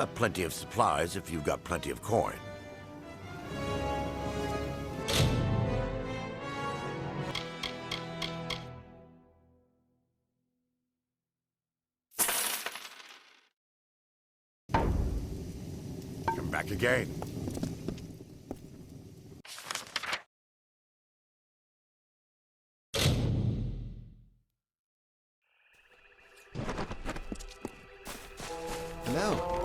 got plenty of supplies if you've got plenty of coin. Come back again. Hello.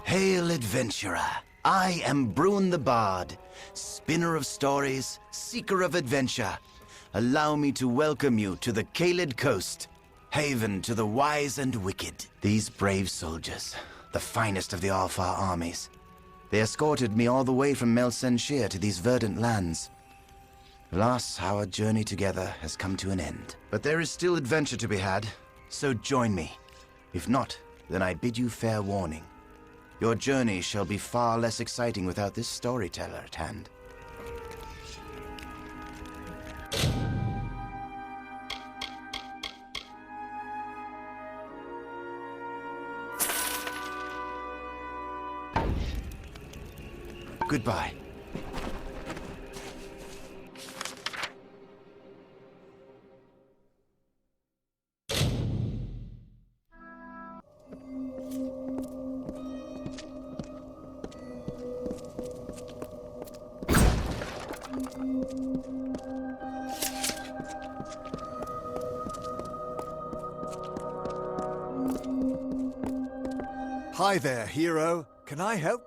Hail, adventurer. I am Bruin the Bard, spinner of stories, seeker of adventure. Allow me to welcome you to the Caelid Coast, haven to the wise and wicked. These brave soldiers, the finest of the Alfar armies. They escorted me all the way from Melsenshir to these verdant lands. Alas, our journey together has come to an end. But there is still adventure to be had. So join me. If not, then I bid you fair warning. Your journey shall be far less exciting without this storyteller at hand. Goodbye. Hi there, hero. Can I help?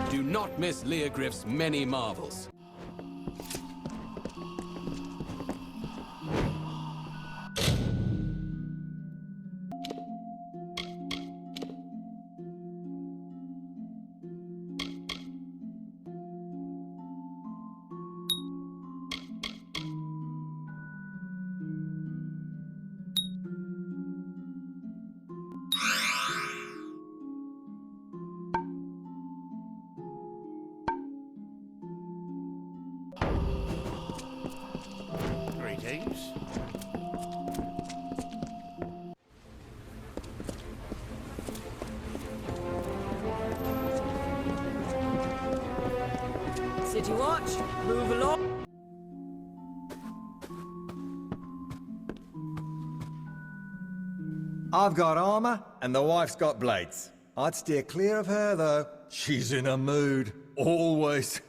Do not miss Leogriff's many marvels. Greetings. City Watch, move along. I've got armor, and the wife's got blades. I'd steer clear of her, though. She's in a mood. Always.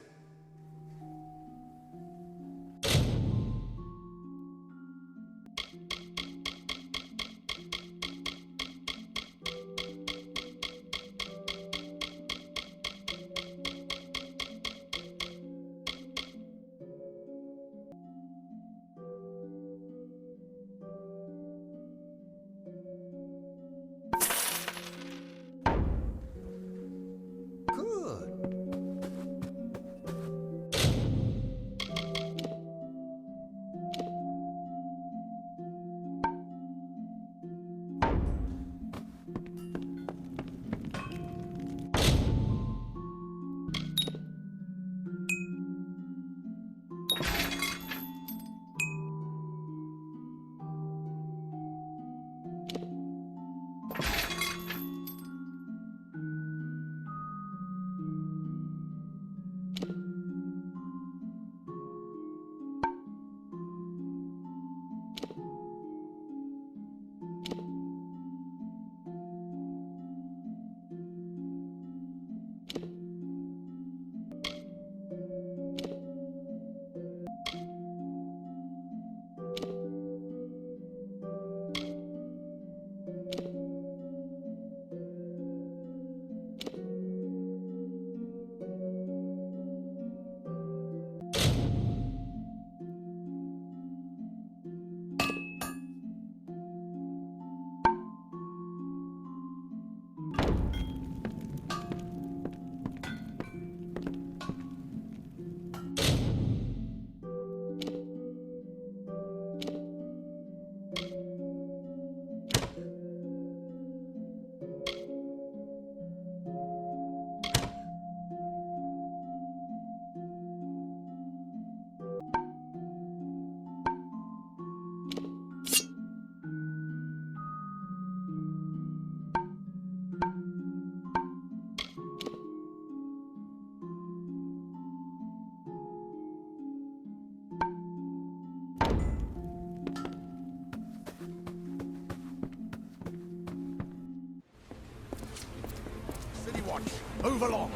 City Watch, move along.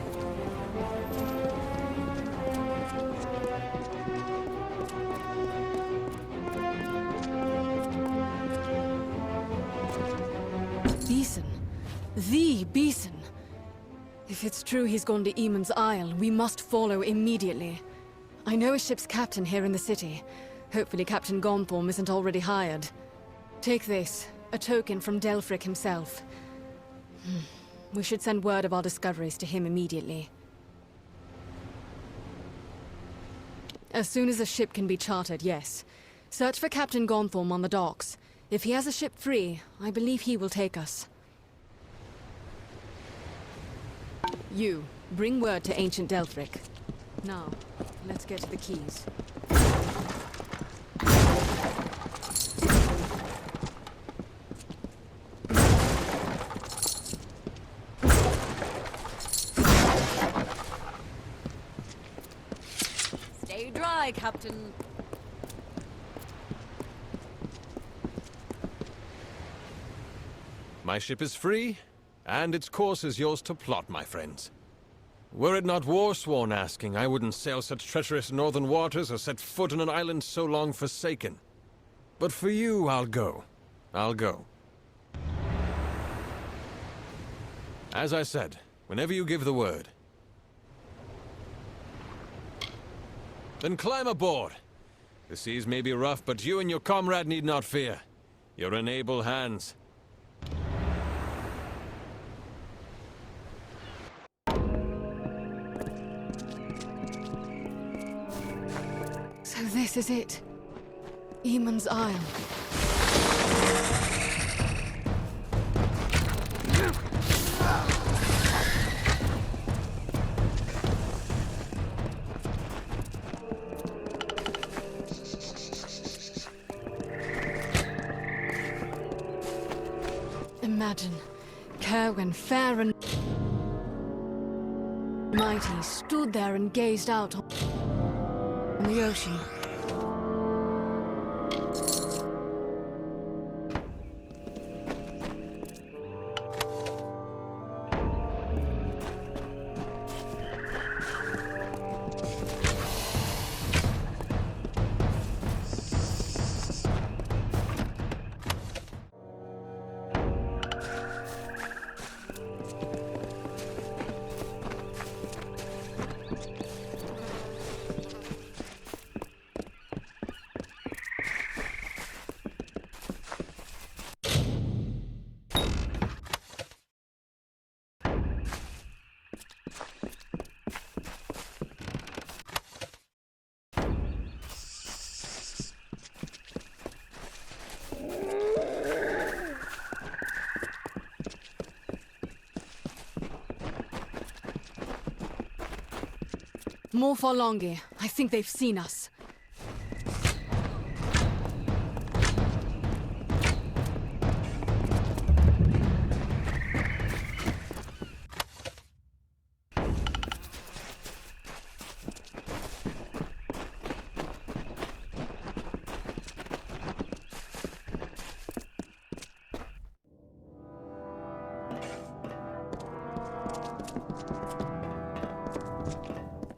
Besin. The Besin. If it's true he's gone to Eamonn's Isle, we must follow immediately. I know a ship's captain here in the city. Hopefully Captain Gonthorm isn't already hired. Take this, a token from Delphric himself. We should send word of our discoveries to him immediately. As soon as a ship can be chartered, yes. Search for Captain Gonthorm on the docks. If he has a ship free, I believe he will take us. You, bring word to ancient Delphric. Now, let's get to the quays. Stay dry, Captain. My ship is free, and its course is yours to plot, my friends. Were it not Warsworn asking, I wouldn't sail such treacherous northern waters or set foot on an island so long forsaken. But for you, I'll go. I'll go. As I said, whenever you give the word. Then climb aboard. The seas may be rough, but you and your comrade need not fear. You're in able hands. So this is it. Eamon's Isle. Imagine, Kerwin, fair and mighty, stood there and gazed out on the ocean. More Forlongi. I think they've seen us.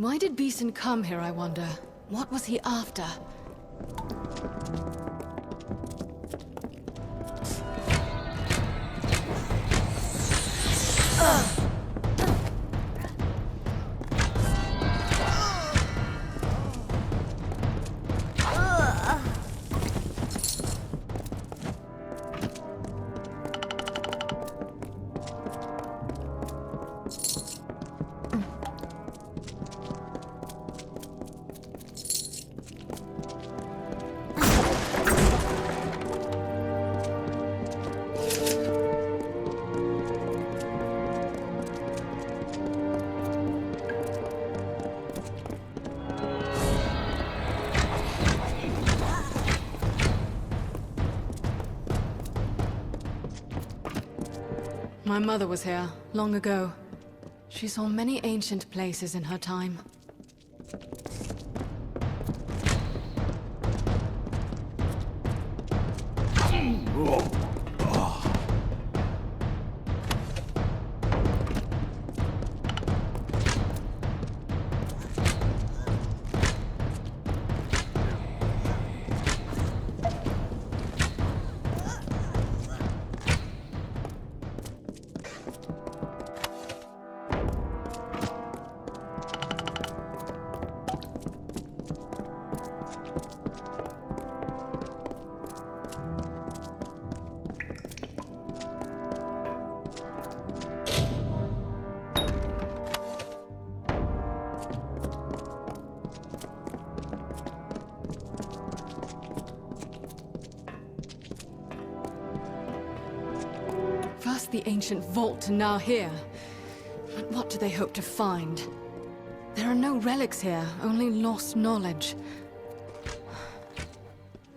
Why did Besin come here, I wonder? What was he after? My mother was here, long ago. She saw many ancient places in her time. First the ancient vault, and now here. But what do they hope to find? There are no relics here, only lost knowledge.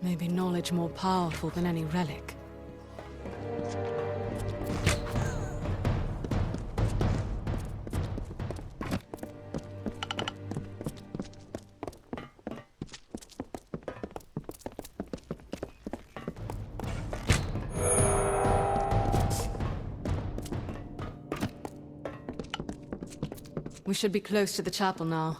Maybe knowledge more powerful than any relic. We should be close to the chapel now.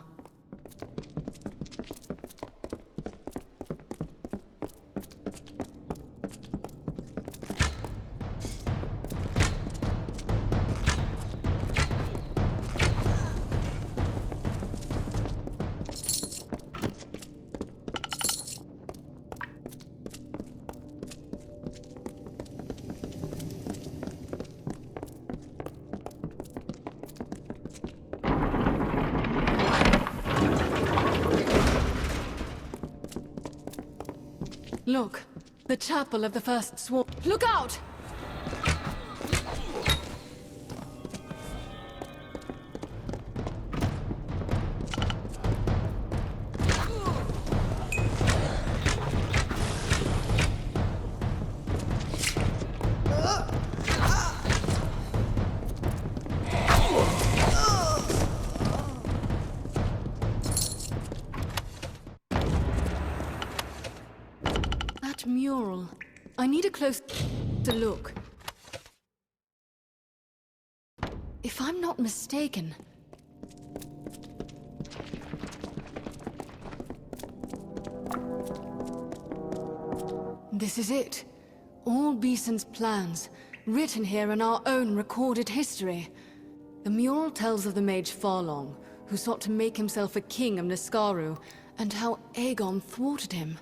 Look, the chapel of the first swarm. Look out! Mural. I need a closer look. If I'm not mistaken... This is it. All Besin's plans, written here in our own recorded history. The mural tells of the mage Farlong, who sought to make himself a king of Niskaru, and how Aegon thwarted him.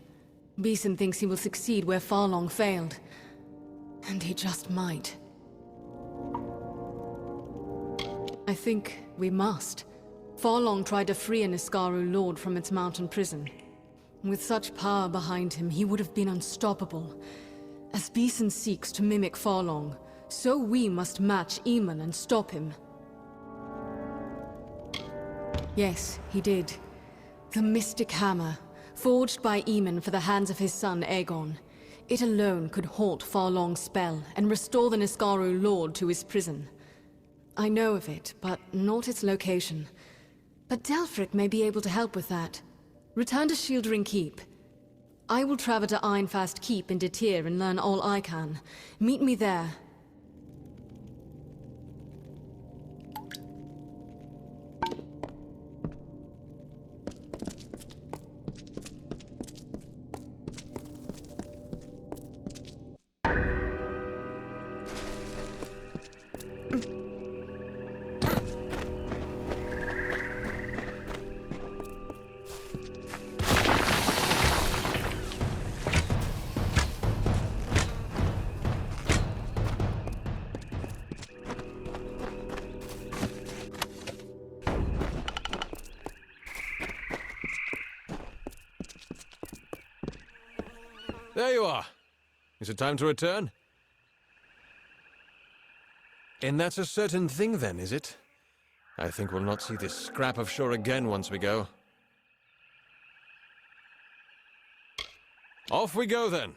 Besin thinks he will succeed where Farlong failed. And he just might. I think we must. Farlong tried to free a Niskaru lord from its mountain prison. With such power behind him, he would have been unstoppable. As Besin seeks to mimic Farlong, so we must match Eamonn and stop him. Yes, he did. The Mystic Hammer. Forged by Eamonn for the hands of his son Aegon. It alone could halt Farlong's spell and restore the Niskaru Lord to his prison. I know of it, but not its location. But Delphric may be able to help with that. Return to Shieldring Keep. I will travel to Ironfast Keep in Detir and learn all I can. Meet me there. There you are. Is it time to return? And that's a certain thing then, is it? I think we'll not see this scrap of shore again once we go. Off we go then.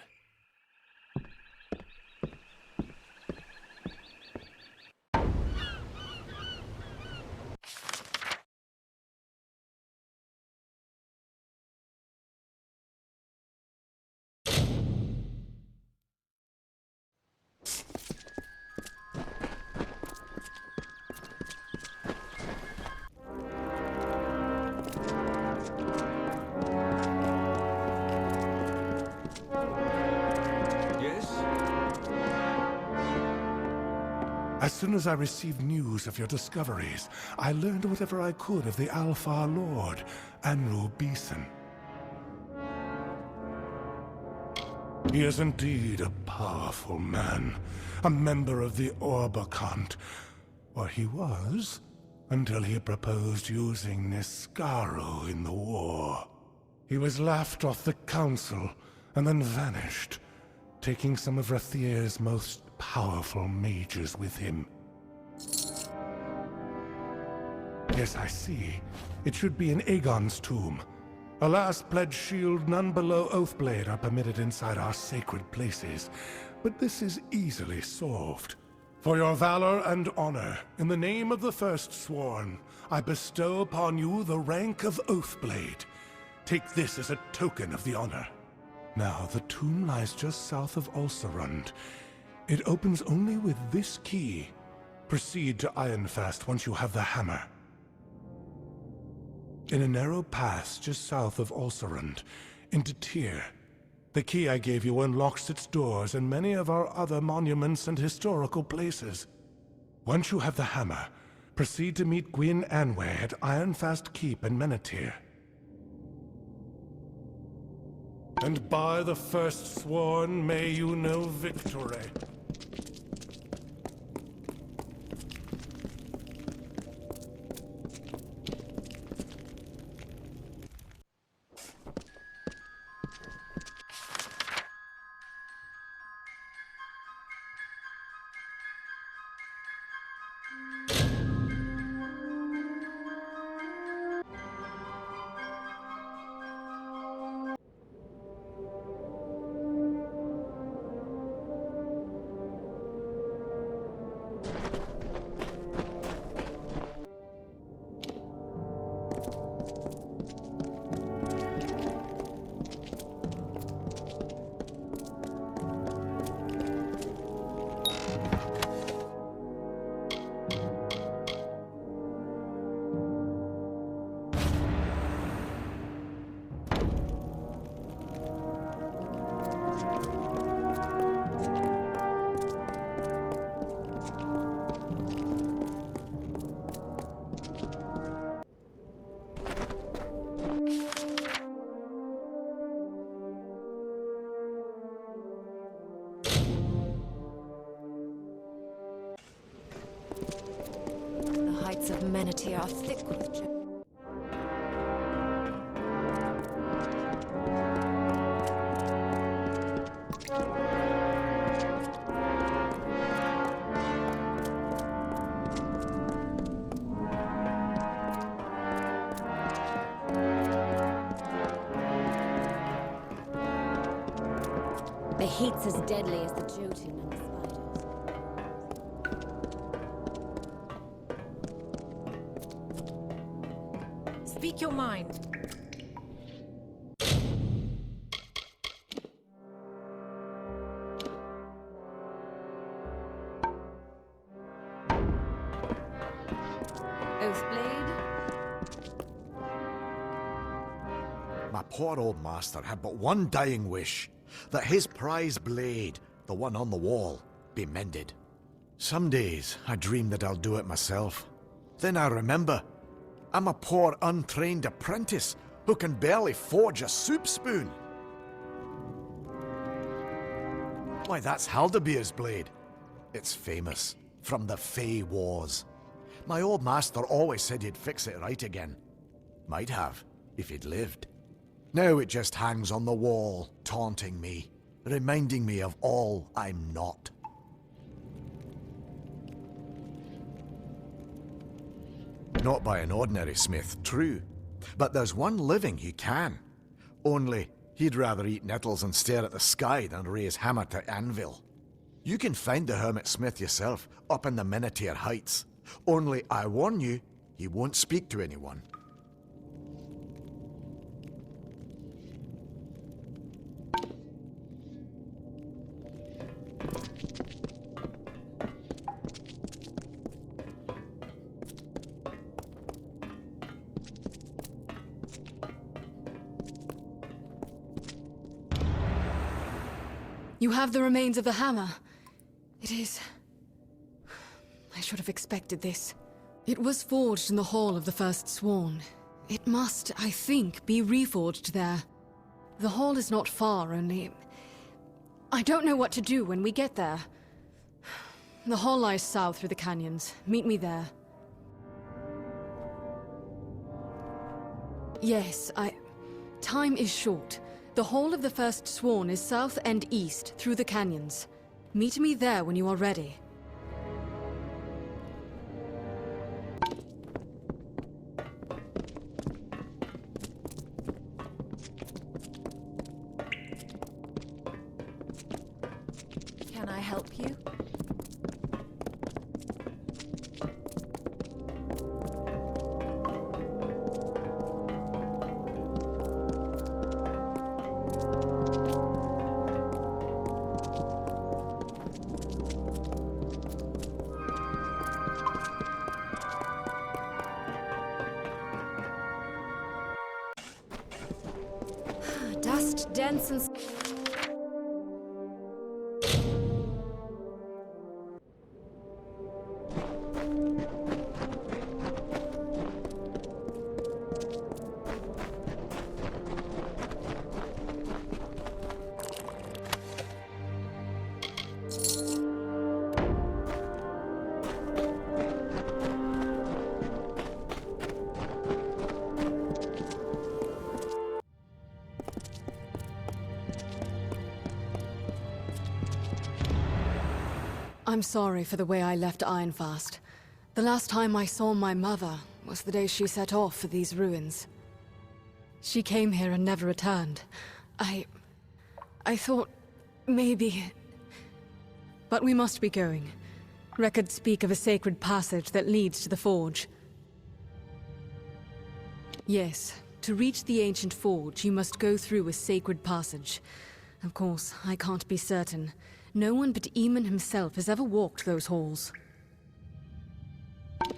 As soon as I received news of your discoveries, I learned whatever I could of the Alfar Lord, Anru Besin. He is indeed a powerful man, a member of the Orbakant, or he was, until he proposed using Niskaru in the war. He was laughed off the council, and then vanished, taking some of Rathir's most powerful mages with him. Yes, I see. It should be in Aegon's tomb. Alas, pledge shield, none below Oathblade are permitted inside our sacred places. But this is easily solved. For your valor and honor, in the name of the First Sworn, I bestow upon you the rank of Oathblade. Take this as a token of the honor. Now, the tomb lies just south of Ulcerund. It opens only with this key. Proceed to Ironfast once you have the hammer. In a narrow pass just south of Ulcerund, into Tyr. The key I gave you unlocks its doors and many of our other monuments and historical places. Once you have the hammer, proceed to meet Gwyn Anway at Ironfast Keep in Menethir. And by the First Sworn, may you know victory. Of Menethir are thick with the heat's as deadly as the Jotun and the spiders. Speak your mind. Oathblade? My poor old master had but one dying wish, that his prize blade, the one on the wall, be mended. Some days I dream that I'll do it myself. Then I remember I'm a poor, untrained apprentice who can barely forge a soup spoon. Why, that's Haldabeer's blade. It's famous, from the Fey Wars. My old master always said he'd fix it right again. Might have, if he'd lived. Now it just hangs on the wall, taunting me, reminding me of all I'm not. Not by an ordinary smith, true. But there's one living who can. Only, he'd rather eat nettles and stare at the sky than raise hammer to anvil. You can find the hermit smith yourself, up in the Menethir Heights. Only, I warn you, he won't speak to anyone. You have the remains of the hammer. It is... I should have expected this. It was forged in the Hall of the First Sworn. It must, I think, be reforged there. The hall is not far, only... I don't know what to do when we get there. The hall lies south through the canyons. Meet me there. Yes, Time is short. The Hall of the First Sworn is south and east through the canyons. Meet me there when you are ready. Can I help you? Dust, dense and... I'm sorry for the way I left Ironfast. The last time I saw my mother was the day she set off for these ruins. She came here and never returned. I thought... maybe... But we must be going. Records speak of a sacred passage that leads to the forge. Yes, to reach the ancient forge, you must go through a sacred passage. Of course, I can't be certain. No one but Eamonn himself has ever walked those halls.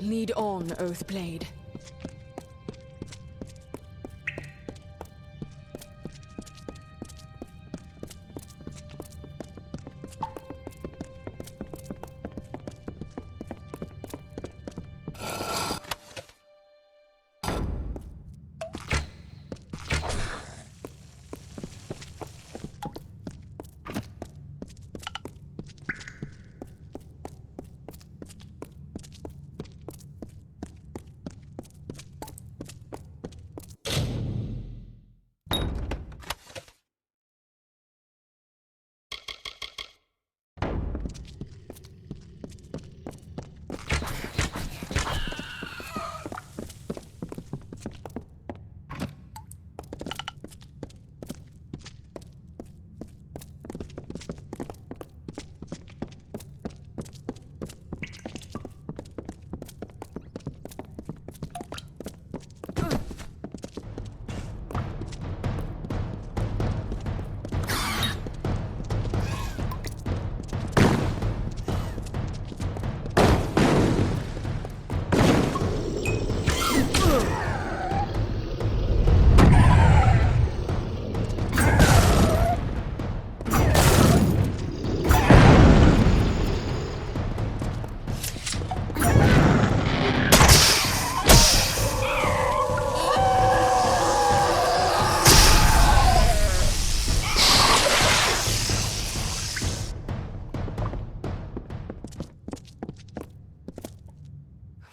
Lead on, Oathblade.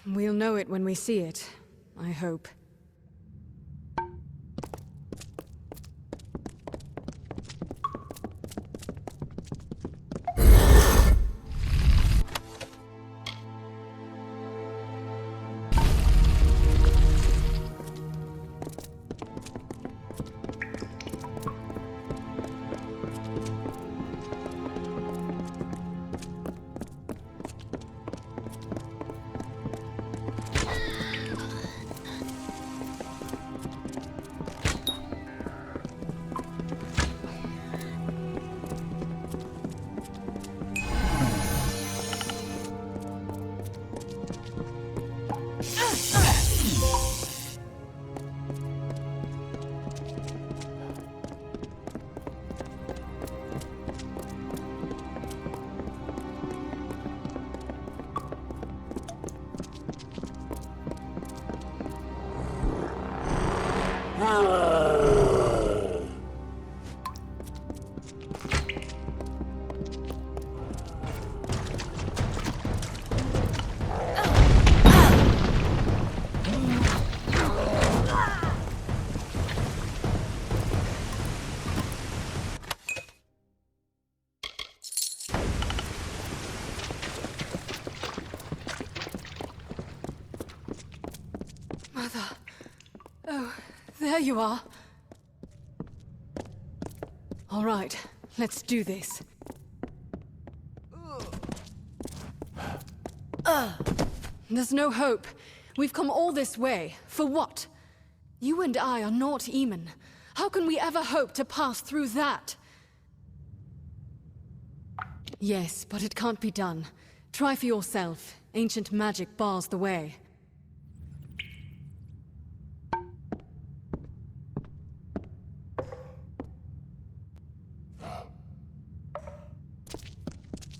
We'll know it when we see it, I hope. Mother. Oh, there you are. All right, let's do this. There's no hope. We've come all this way. For what? You and I are not Eamonn. How can we ever hope to pass through that? Yes, but it can't be done. Try for yourself. Ancient magic bars the way.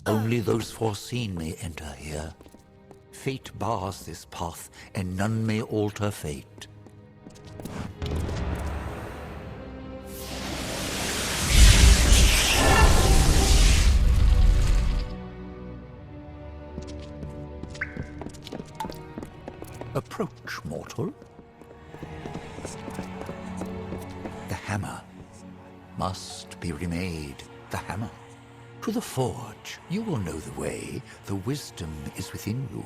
Only those foreseen may enter here. Fate bars this path, and none may alter fate. Approach, mortal. The hammer must be remade. The hammer. To the forge. You will know the way. The wisdom is within you.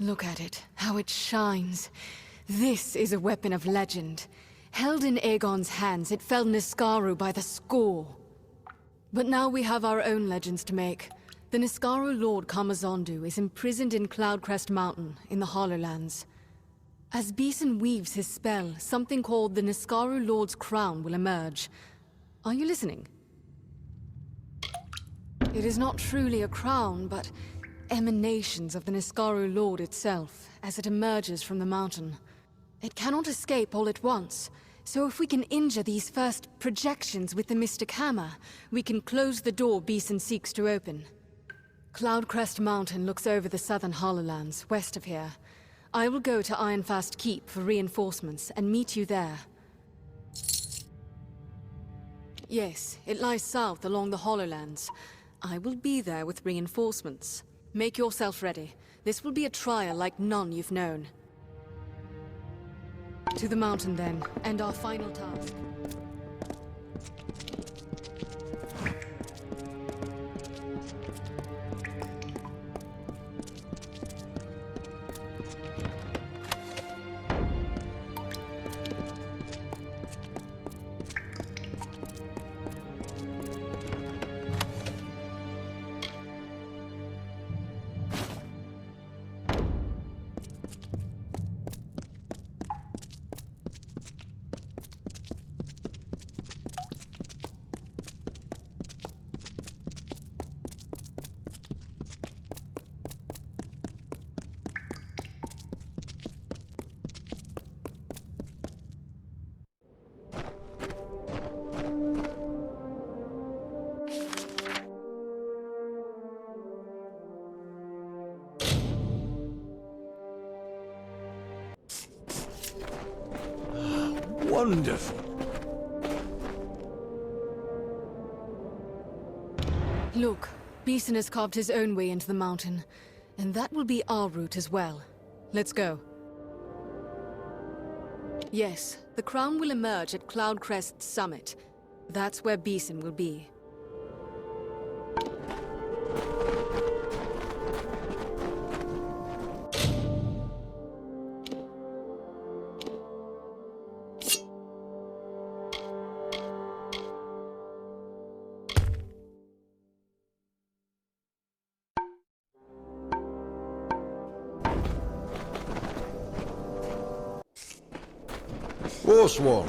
Look at it, how it shines. This is a weapon of legend. Held in Aegon's hands, it felled Niskaru by the score. But now we have our own legends to make. The Niskaru Lord Kamazondu is imprisoned in Cloudcrest Mountain, in the Hollowlands. As Besin weaves his spell, something called the Niskaru Lord's Crown will emerge. Are you listening? It is not truly a crown, but emanations of the Niskaru Lord itself, as it emerges from the mountain. It cannot escape all at once, so if we can injure these first projections with the Mystic Hammer, we can close the door Besin seeks to open. Cloudcrest Mountain looks over the southern Hollowlands, west of here. I will go to Ironfast Keep for reinforcements and meet you there. Yes, it lies south along the Hollowlands. I will be there with reinforcements. Make yourself ready. This will be a trial like none you've known. To the mountain then, and our final task. Wonderful. Look, Besin has carved his own way into the mountain, and that will be our route as well. Let's go. Yes, the crown will emerge at Cloudcrest's summit. That's where Besin will be. Truesworn.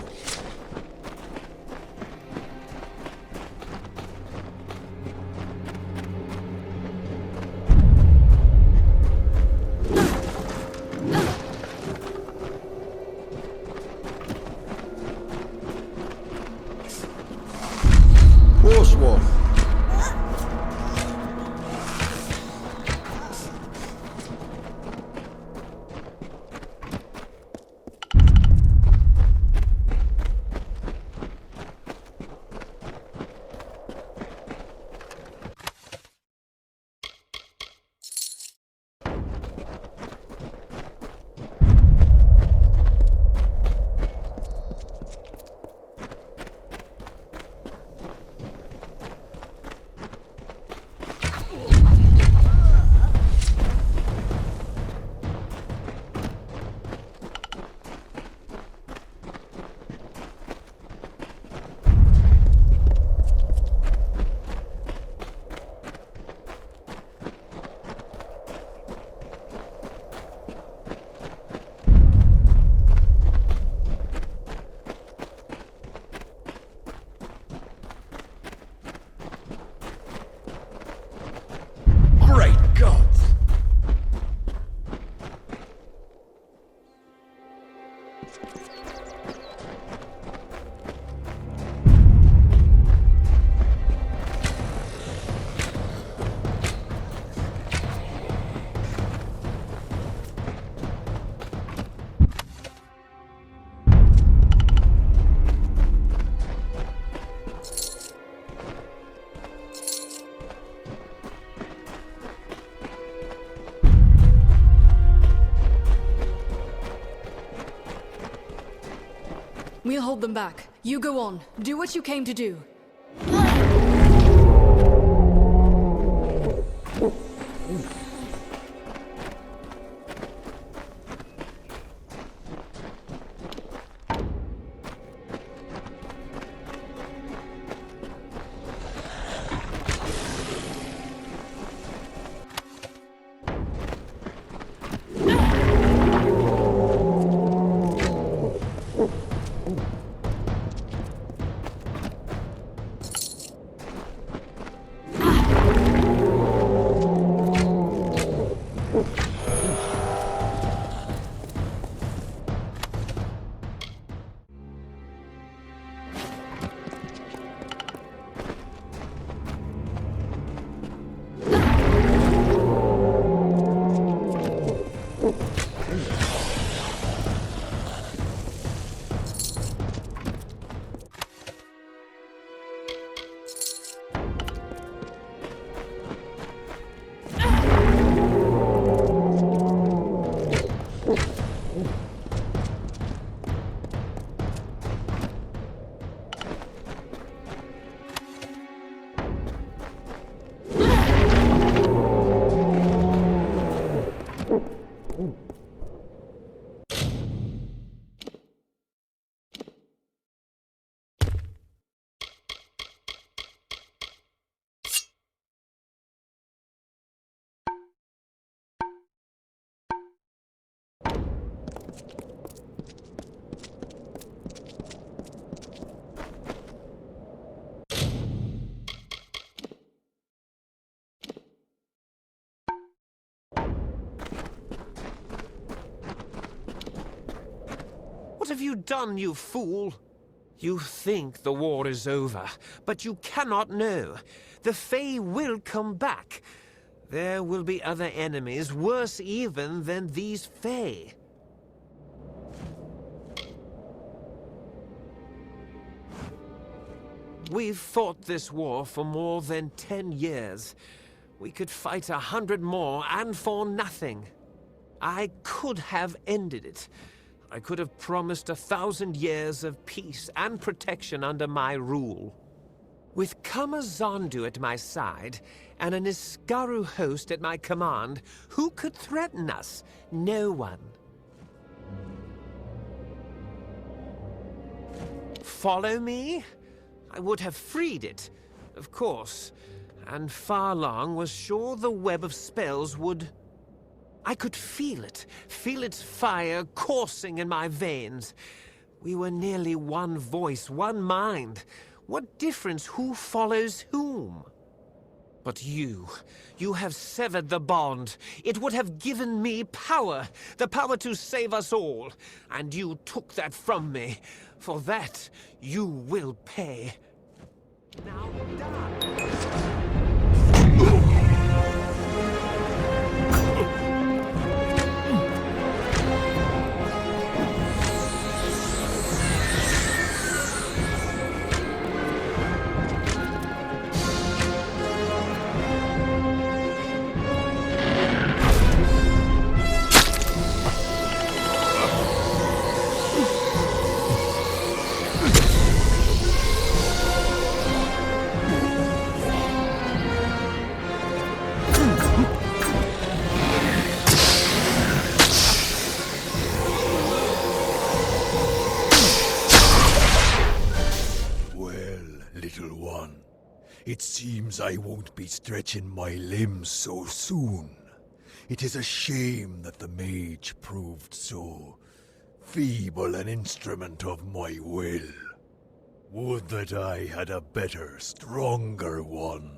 We'll hold them back. You go on. Do what you came to do. What have you done, you fool? You think the war is over, but you cannot know. The Fae will come back. There will be other enemies, worse even than these Fae. We've fought this war for more than 10 years. We could fight 100 more, and for nothing. I could have ended it. I could have promised 1,000 years of peace and protection under my rule. With Kamazandu at my side, and an Iskaru host at my command, who could threaten us? No one. Follow me? I would have freed it, of course, and Farlong was sure the web of spells would... I could feel its fire coursing in my veins. We were nearly one voice, one mind. What difference who follows whom? But you have severed the bond. It would have given me power, the power to save us all. And you took that from me. For that, you will pay. Now die! It seems I won't be stretching my limbs so soon. It is a shame that the mage proved so feeble an instrument of my will. Would that I had a better, stronger one.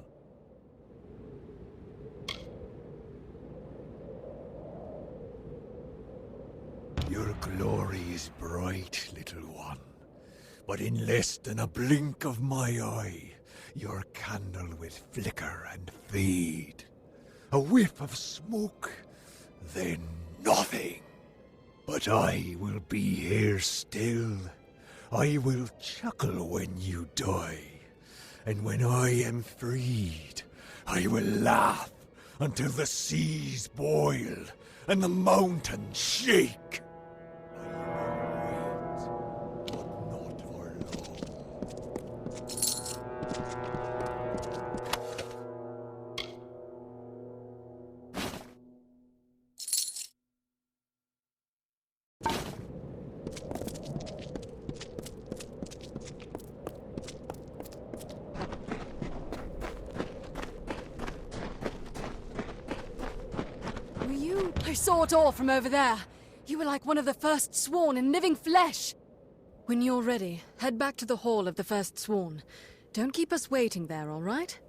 Your glory is bright, little one. But in less than a blink of my eye, your candle will flicker and fade. A whiff of smoke, then nothing. But I will be here still. I will chuckle when you die. And when I am freed, I will laugh until the seas boil and the mountains shake. I saw it all from over there. You were like one of the first sworn in living flesh. When you're ready, head back to the Hall of the First Sworn. Don't keep us waiting there, all right?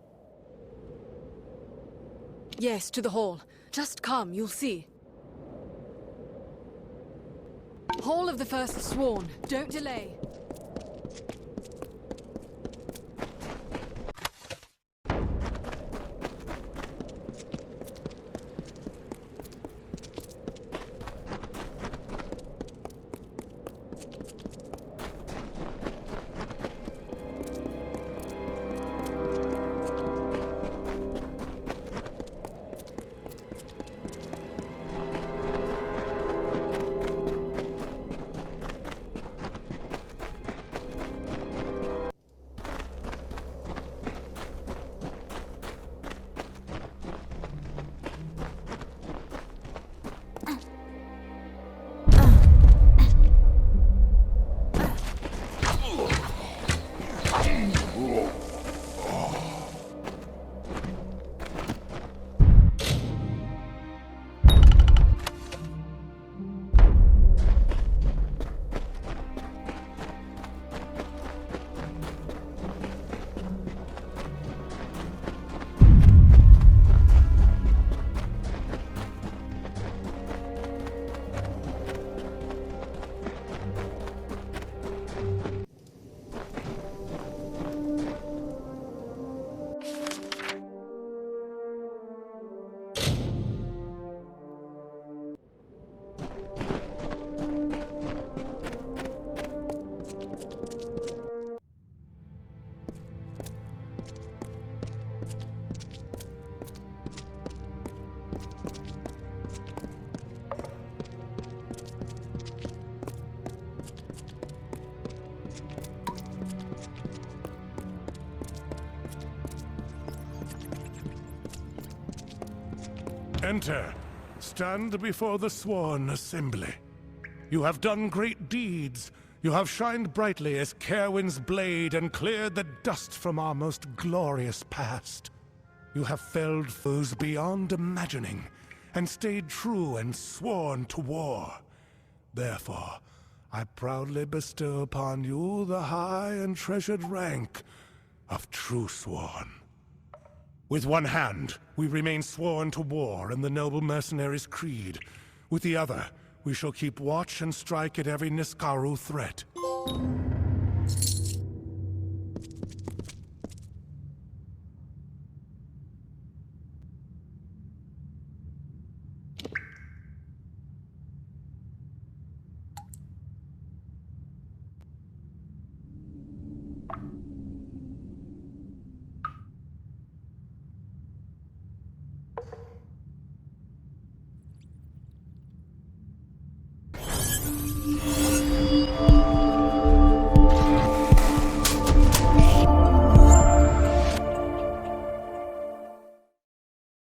Yes, to the hall. Just come, you'll see. Hall of the First Sworn. Don't delay. Enter. Stand before the sworn assembly. You have done great deeds. You have shined brightly as Caerwyn's blade and cleared the dust from our most glorious past. You have felled foes beyond imagining, and stayed true and sworn to war. Therefore, I proudly bestow upon you the high and treasured rank of Truesworn. With one hand, we remain sworn to war in the noble mercenary's creed. With the other, we shall keep watch and strike at every Niskaru threat.